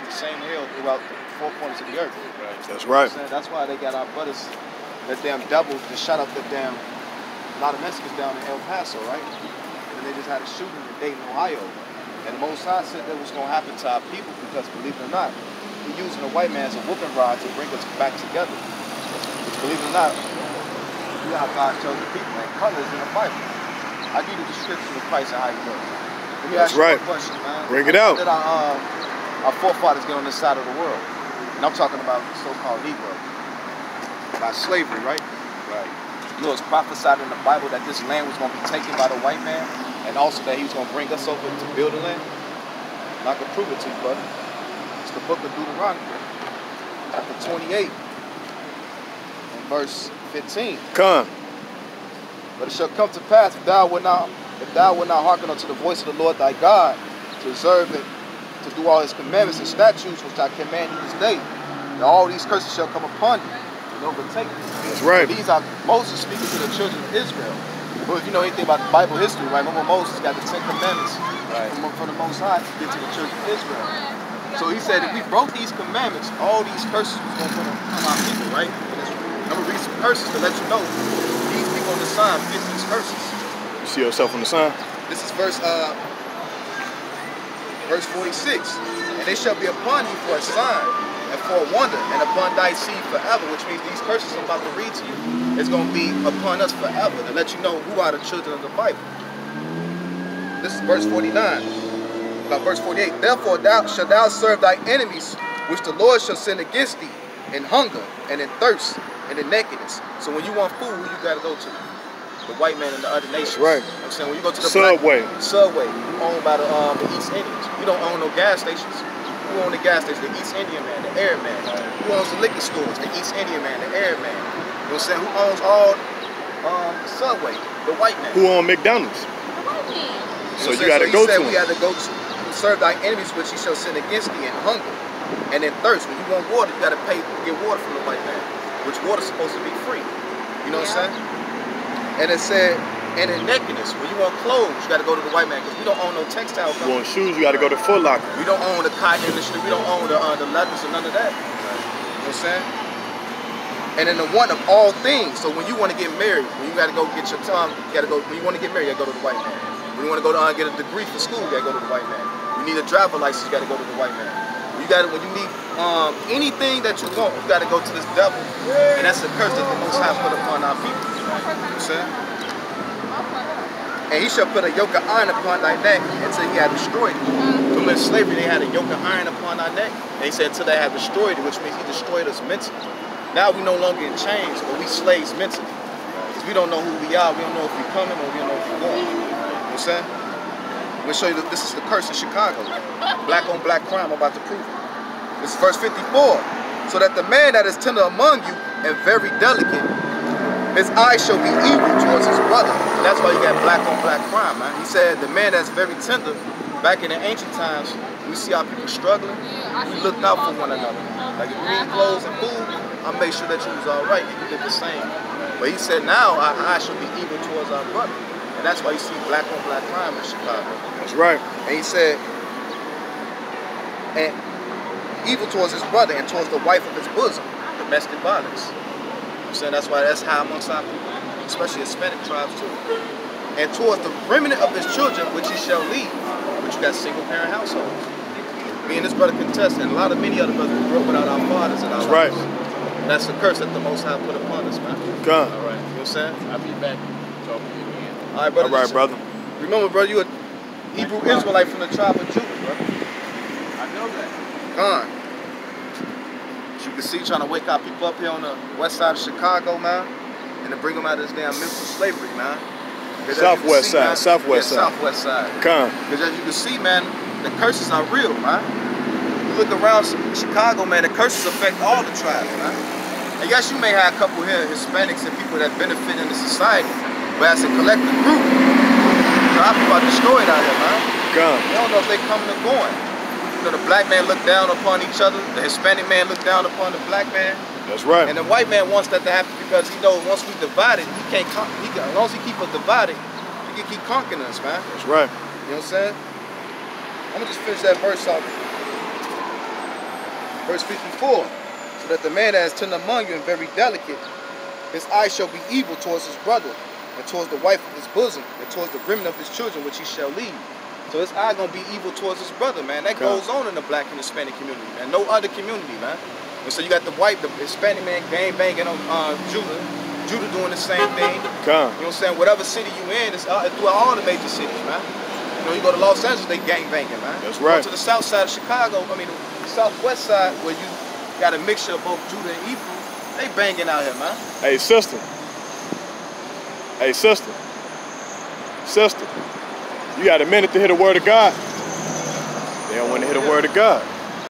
the same hell throughout the four corners of the earth. Right. That's right. You know that's why they got our brothers, that damn devil, just shot up the damn, a lot of Mexicans down in El Paso, right? And they just had a shooting in Dayton, Ohio. And the Most High said that was going to happen to our people because, believe it or not, we're using the white man as a whooping rod to bring us back together. Which, believe it or not, you know how God chose the people, and colors in the Bible. I give you the description of Christ and how he was. Let me ask you a question, man. Bring it out. How did our forefathers get on this side of the world? And I'm talking about the so-called Negro. By slavery, right? Right. You know, it's prophesied in the Bible that this land was going to be taken by the white man, and also that he was going to bring us over to build the land. And I can prove it to you, brother. It's the book of Deuteronomy, chapter 28, and verse 15. Come. But it shall come to pass if thou wilt not hearken unto the voice of the Lord thy God, to observe it, to do all his commandments and statutes which I command you this day, that all these curses shall come upon you and overtake you. That's right. So these are Moses speaking to the children of Israel. Well, if you know anything about the Bible history, right? Remember Moses got the 10 Commandments from the Most High to get to the children of Israel. So he said if we broke these commandments, all these curses was going to come on our people, right? I'm going to read some curses to let you know these people on the sign fit these curses. You see yourself on the sign? This is verse 46. And they shall be upon you for a sign and for a wonder, and upon thy seed forever, which means these curses I'm about to read to you is going to be upon us forever to let you know who are the children of the Bible. This is verse 49. About verse 48. Therefore shalt thou serve thy enemies, which the Lord shall send against thee, in hunger and in thirst and in nakedness. So when you want food, who you got to go to? The white man and the other nations. Right. You know what I'm saying? When you go to the Subway. Subway, owned by the East Indians. You don't own no gas stations. Who own the gas stations? The East Indian man, the Airman. Who owns the liquor stores? The East Indian man, the Airman. You know what I'm saying? Who owns all Subway? The white man. Who owns McDonald's? So you got to go to him. We got to go to serve thy enemies, which he shall send against thee in hunger and in thirst. When you want water, you got to get water from the white man, which water's supposed to be free. You know what I'm saying? And it said, and in nakedness, when you want clothes, you got to go to the white man because we don't own no textile company. You want shoes, you got to go to Foot Locker. We don't own the cotton industry. We don't own the leathers or none of that. You know what I'm saying? And in the one of all things. So when you want to get married, when you got to go get your tongue, you got to go. When you want to get married, you got to go to the white man. When you want to go to get a degree for school, you got to go to the white man. You need a driver license, you got to go to the white man. You got to, when you need anything that you want, you got to go to this devil, and that's a curse that the Most High put upon our people. You know what I'm saying? And he shall put a yoke of iron upon thy neck until he had destroyed you. Remember in slavery, they had a yoke of iron upon our neck. And he said until they had destroyed it, which means he destroyed us mentally. Now we no longer in chains, but we slaves mentally. Because we don't know who we are, we don't know if we're coming or we don't know if we're going. You know what I'm saying? I'm going to show you that this is the curse in Chicago. Black on black crime, I'm about to prove it. This is verse 54. So that the man that is tender among you and very delicate, his eyes shall be evil towards his brother. That's why you got black on black crime, man. He said the man that's very tender, back in the ancient times, we see our people struggling, we looked out for one another. Like if you need clothes and food, I made sure that you was all right, and you did the same. But he said now our eyes shall be evil towards our brother. And that's why you see black on black crime in Chicago. That's right. And he said, and evil towards his brother and towards the wife of his bosom, domestic violence. I'm saying that's high amongst our people, especially Hispanic tribes too. And towards the remnant of his children, which he shall leave, which you got single parent households. Me and this brother contest, and many other brothers grew up without our fathers and our mothers. Right. And that's the curse that the Most High put upon us, man. Come. All right, you know what I'm saying? I'll be back talking to you again. All right, brother. All right, brother. Remember, brother, you a Hebrew Israelite from the tribe of Judah, brother. I know that. As you can see, trying to wake our people up here on the west side of Chicago, man, and to bring them out of this damn mental slavery, man. Southwest side. Southwest side. Come. Because as you can see, man, the curses are real, man. You look around Chicago, man, the curses affect all the tribes, man. And yes, you may have a couple here, Hispanics and people that benefit in the society, but as a collective group, our people are destroyed out here, man. Come. You don't know if they coming or going. You know, the black man look down upon each other, the Hispanic man look down upon the black man. That's right. And the white man wants that to happen because he knows once we divide it, as long as he keep us divided, he can keep conquering us, man. That's right. You know what I'm saying? I'm gonna just finish that verse off. Verse 54. So that the man that is tender among you and very delicate, his eye shall be evil towards his brother, and towards the wife of his bosom, and towards the remnant of his children which he shall leave. So his eye gonna be evil towards his brother, man. That goes on in the black and Hispanic community, man. No other community, man. And so you got the Hispanic man gang banging on Judah. Judah doing the same thing. You know what I'm saying? Whatever city you in, it's throughout all the major cities, man. You know, you go to Los Angeles, they gang banging, man. That's right. You go to the south side of Chicago, I mean the southwest side, where you got a mixture of both Judah and Ephraim, they banging out here, man. Hey, sister. Hey, sister. Sister. You got a minute to hear the word of God. They don't want to hear the word of God.